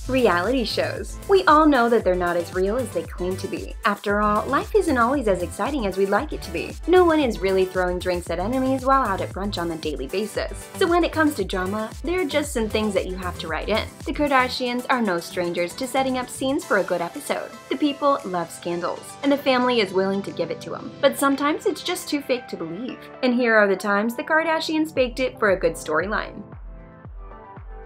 Reality shows. We all know that they're not as real as they claim to be. After all, life isn't always as exciting as we'd like it to be. No one is really throwing drinks at enemies while out at brunch on a daily basis. So when it comes to drama, there are just some things that you have to write in. The Kardashians are no strangers to setting up scenes for a good episode. The people love scandals, and the family is willing to give it to them. But sometimes it's just too fake to believe. And here are the times the Kardashians faked it for a good storyline.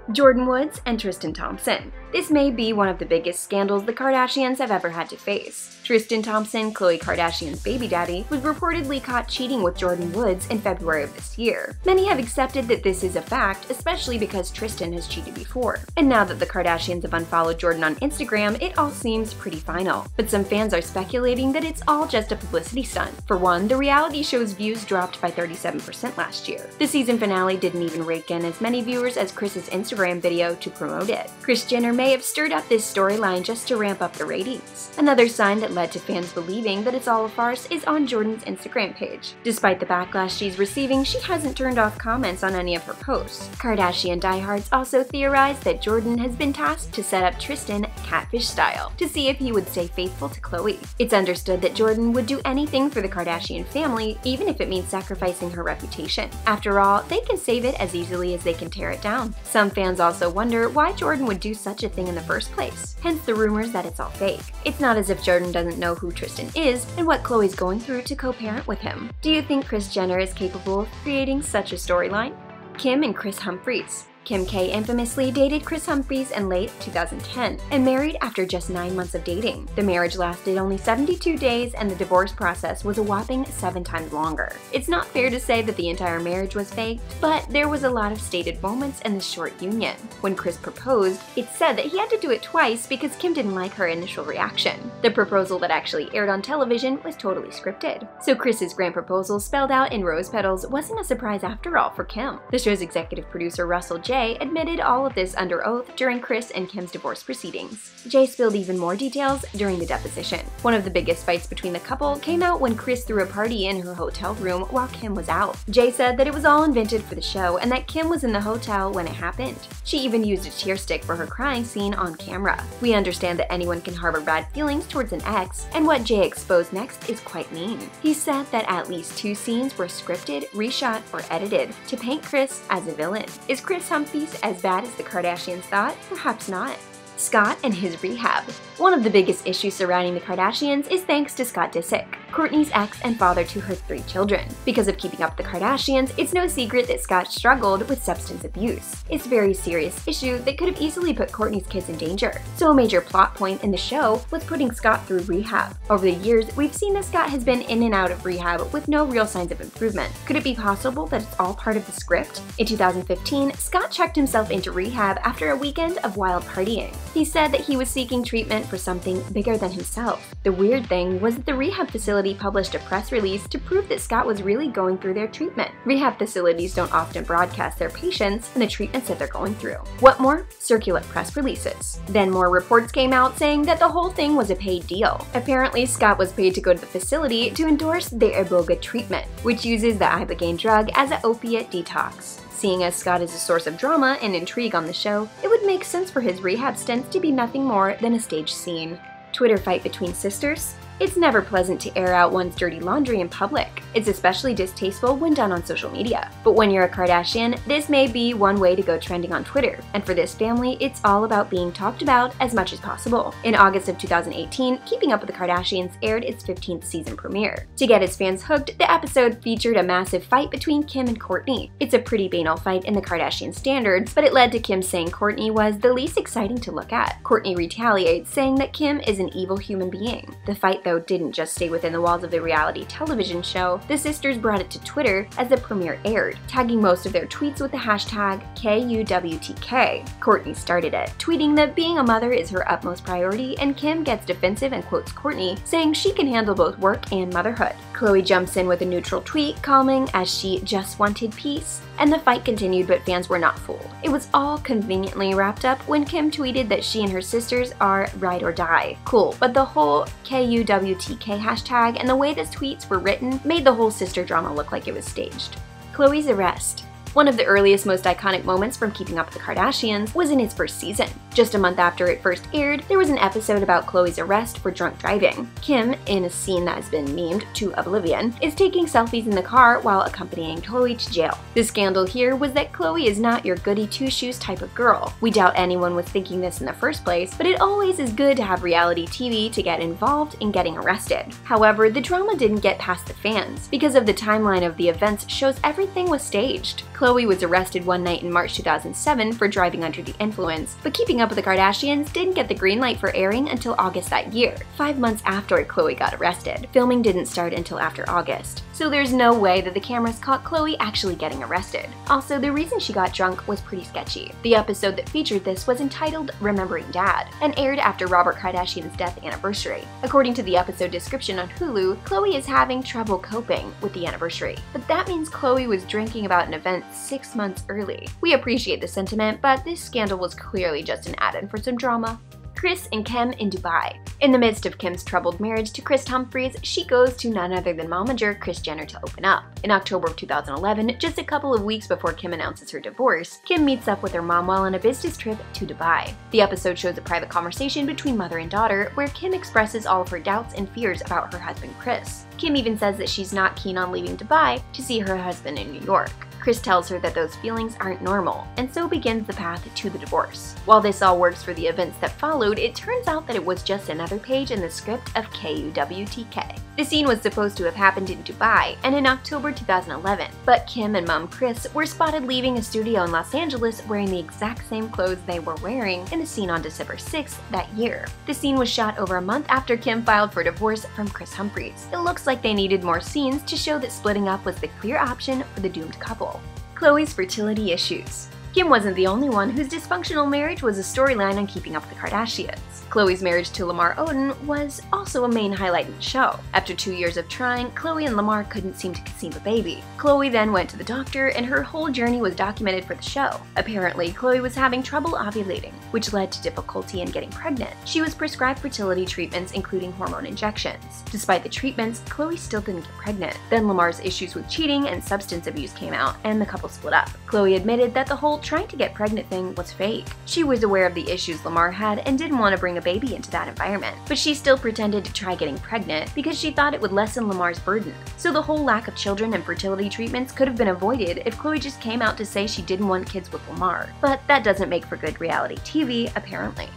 Jordyn Woods and Tristan Thompson. This may be one of the biggest scandals the Kardashians have ever had to face. Tristan Thompson, Khloe Kardashian's baby daddy, was reportedly caught cheating with Jordyn Woods in February of this year. Many have accepted that this is a fact, especially because Tristan has cheated before. And now that the Kardashians have unfollowed Jordyn on Instagram, it all seems pretty final. But some fans are speculating that it's all just a publicity stunt. For one, the reality show's views dropped by 37% last year. The season finale didn't even rake in as many viewers as Kris's Instagram video to promote it. Kris Jenner may have stirred up this storyline just to ramp up the ratings. Another sign that led to fans believing that it's all a farce is on Jordyn's Instagram page. Despite the backlash she's receiving, she hasn't turned off comments on any of her posts. Kardashian diehards also theorized that Jordyn has been tasked to set up Tristan catfish style to see if he would stay faithful to Khloe. It's understood that Jordyn would do anything for the Kardashian family, even if it means sacrificing her reputation. After all, they can save it as easily as they can tear it down. Some fans also wonder why Jordyn would do such a thing in the first place, hence the rumors that it's all fake. It's not as if Jordyn doesn't know who Tristan is and what Khloe's going through to co-parent with him. Do you think Kris Jenner is capable of creating such a storyline? Kim and Kris Humphries. Kim K infamously dated Kris Humphries in late 2010 and married after just 9 months of dating. The marriage lasted only 72 days and the divorce process was a whopping 7 times longer. It's not fair to say that the entire marriage was faked, but there was a lot of stated moments in the short union. When Kris proposed, it's said that he had to do it twice because Kim didn't like her initial reaction. The proposal that actually aired on television was totally scripted. So Kris's grand proposal spelled out in rose petals wasn't a surprise after all for Kim. The show's executive producer Russell J admitted all of this under oath during Kris and Kim's divorce proceedings. Jay spilled even more details during the deposition. One of the biggest fights between the couple came out when Kris threw a party in her hotel room while Kim was out. Jay said that it was all invented for the show and that Kim was in the hotel when it happened. She even used a cheer stick for her crying scene on camera. We understand that anyone can harbor bad feelings towards an ex, and what Jay exposed next is quite mean. He said that at least 2 scenes were scripted, reshot, or edited to paint Kris as a villain. Is Kris Humphries as bad as the Kardashians thought? Perhaps not. Scott and his rehab. One of the biggest issues surrounding the Kardashians is thanks to Scott Disick, Kourtney's ex and father to her 3 children. Because of keeping up with the Kardashians, it's no secret that Scott struggled with substance abuse. It's a very serious issue that could have easily put Kourtney's kids in danger. So a major plot point in the show was putting Scott through rehab. Over the years, we've seen that Scott has been in and out of rehab with no real signs of improvement. Could it be possible that it's all part of the script? In 2015, Scott checked himself into rehab after a weekend of wild partying. He said that he was seeking treatment for something bigger than himself. The weird thing was that the rehab facility published a press release to prove that Scott was really going through their treatment. Rehab facilities don't often broadcast their patients and the treatments that they're going through. What more? Circulate press releases. Then more reports came out saying that the whole thing was a paid deal. Apparently, Scott was paid to go to the facility to endorse the Iboga treatment, which uses the ibogaine drug as an opiate detox. Seeing as Scott is a source of drama and intrigue on the show, it would make sense for his rehab stints to be nothing more than a staged scene. Twitter fight between sisters? It's never pleasant to air out one's dirty laundry in public. It's especially distasteful when done on social media. But when you're a Kardashian, this may be one way to go trending on Twitter. And for this family, it's all about being talked about as much as possible. In August of 2018, Keeping Up with the Kardashians aired its 15th season premiere. To get its fans hooked, the episode featured a massive fight between Kim and Kourtney. It's a pretty banal fight in the Kardashian standards, but it led to Kim saying Kourtney was the least exciting to look at. Kourtney retaliates, saying that Kim is an evil human being. The fight, though, didn't just stay within the walls of the reality television show. The sisters brought it to Twitter as the premiere aired, tagging most of their tweets with the hashtag KUWTK. Kourtney started it, tweeting that being a mother is her utmost priority, and Kim gets defensive and quotes Kourtney, saying she can handle both work and motherhood. Khloe jumps in with a neutral tweet, calming as she just wanted peace. And the fight continued, but fans were not fooled. It was all conveniently wrapped up when Kim tweeted that she and her sisters are ride or die. Cool, but the whole KUWTK hashtag and the way the tweets were written made the whole sister drama look like it was staged. Khloe's arrest. One of the earliest, most iconic moments from Keeping Up with the Kardashians was in its first season. Just a month after it first aired, there was an episode about Khloe's arrest for drunk driving. Kim, in a scene that has been memed to oblivion, is taking selfies in the car while accompanying Khloe to jail. The scandal here was that Khloe is not your goody two-shoes type of girl. We doubt anyone was thinking this in the first place, but it always is good to have reality TV to get involved in getting arrested. However, the drama didn't get past the fans. Because of the timeline of the events shows everything was staged. Khloe was arrested one night in March 2007 for driving under the influence, but Keeping Up with the Kardashians didn't get the green light for airing until August that year, 5 months after Khloe got arrested. Filming didn't start until after August, so there's no way that the cameras caught Khloe actually getting arrested. Also, the reason she got drunk was pretty sketchy. The episode that featured this was entitled Remembering Dad, and aired after Robert Kardashian's death anniversary. According to the episode description on Hulu, Khloe is having trouble coping with the anniversary, but that means Khloe was drinking about an event 6 months early. We appreciate the sentiment, but this scandal was clearly just an add-in for some drama. Kris and Kim in Dubai. In the midst of Kim's troubled marriage to Kris Humphries, she goes to none other than momager Kris Jenner to open up. In October of 2011, just a couple of weeks before Kim announces her divorce, Kim meets up with her mom while on a business trip to Dubai. The episode shows a private conversation between mother and daughter where Kim expresses all of her doubts and fears about her husband Kris. Kim even says that she's not keen on leaving Dubai to see her husband in New York. Kris tells her that those feelings aren't normal, and so begins the path to the divorce. While this all works for the events that followed, it turns out that it was just another page in the script of KUWTK. The scene was supposed to have happened in Dubai and in October 2011, but Kim and mom Kris were spotted leaving a studio in Los Angeles wearing the exact same clothes they were wearing in the scene on December 6th that year. The scene was shot over a month after Kim filed for divorce from Kris Humphries. It looks like they needed more scenes to show that splitting up was the clear option for the doomed couple. Khloe's fertility issues. Kim wasn't the only one whose dysfunctional marriage was a storyline on Keeping Up with the Kardashians. Khloe's marriage to Lamar Odom was also a main highlight in the show. After 2 years of trying, Khloe and Lamar couldn't seem to conceive a baby. Khloe then went to the doctor, and her whole journey was documented for the show. Apparently, Khloe was having trouble ovulating, which led to difficulty in getting pregnant. She was prescribed fertility treatments, including hormone injections. Despite the treatments, Khloe still didn't get pregnant. Then Lamar's issues with cheating and substance abuse came out, and the couple split up. Khloe admitted that the whole trying to get pregnant thing was fake. She was aware of the issues Lamar had and didn't want to bring a baby into that environment, but she still pretended to try getting pregnant because she thought it would lessen Lamar's burden. So the whole lack of children and fertility treatments could have been avoided if Khloe just came out to say she didn't want kids with Lamar. But that doesn't make for good reality TV, apparently.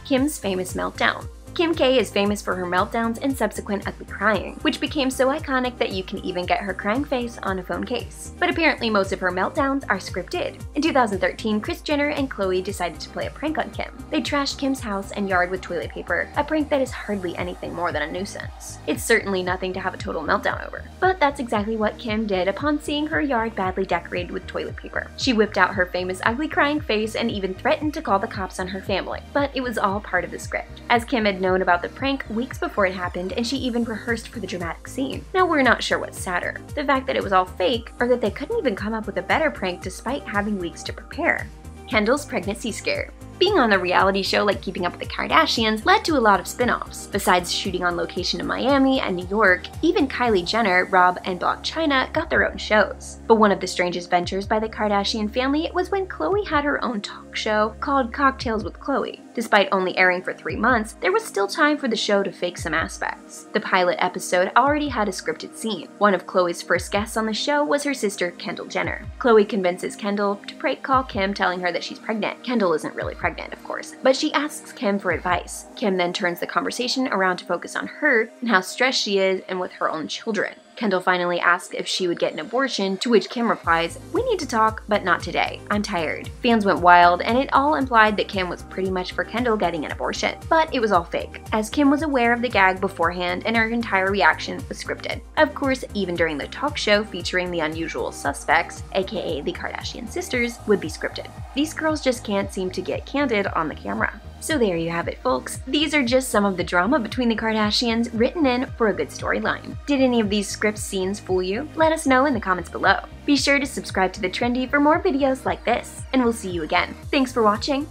Kim's famous meltdown. Kim K is famous for her meltdowns and subsequent ugly crying, which became so iconic that you can even get her crying face on a phone case. But apparently most of her meltdowns are scripted. In 2013, Kris Jenner and Khloe decided to play a prank on Kim. They trashed Kim's house and yard with toilet paper, a prank that is hardly anything more than a nuisance. It's certainly nothing to have a total meltdown over. But that's exactly what Kim did upon seeing her yard badly decorated with toilet paper. She whipped out her famous ugly crying face and even threatened to call the cops on her family. But it was all part of the script, as Kim had known about the prank weeks before it happened, and she even rehearsed for the dramatic scene. Now we're not sure what's sadder, the fact that it was all fake, or that they couldn't even come up with a better prank despite having weeks to prepare. Kendall's pregnancy scare. Being on a reality show like Keeping Up with the Kardashians led to a lot of spin-offs. Besides shooting on location in Miami and New York, even Kylie Jenner, Rob, and Blac Chyna got their own shows. But one of the strangest ventures by the Kardashian family was when Khloe had her own talk show called Cocktails with Khloe. Despite only airing for 3 months, there was still time for the show to fake some aspects. The pilot episode already had a scripted scene. One of Khloe's first guests on the show was her sister, Kendall Jenner. Khloe convinces Kendall to prank call Kim, telling her that she's pregnant. Kendall isn't really pregnant, of course, but she asks Kim for advice. Kim then turns the conversation around to focus on her and how stressed she is and with her own children. Kendall finally asks if she would get an abortion, to which Kim replies, "We need to talk, but not today. I'm tired." Fans went wild, and it all implied that Kim was pretty much for Kendall getting an abortion. But it was all fake, as Kim was aware of the gag beforehand and her entire reaction was scripted. Of course, even during the talk show featuring the unusual suspects, aka the Kardashian sisters, would be scripted. These girls just can't seem to get candid on the camera. So there you have it, folks. These are just some of the drama between the Kardashians written in for a good storyline. Did any of these script scenes fool you? Let us know in the comments below. Be sure to subscribe to The Trendy for more videos like this, and we'll see you again. Thanks for watching.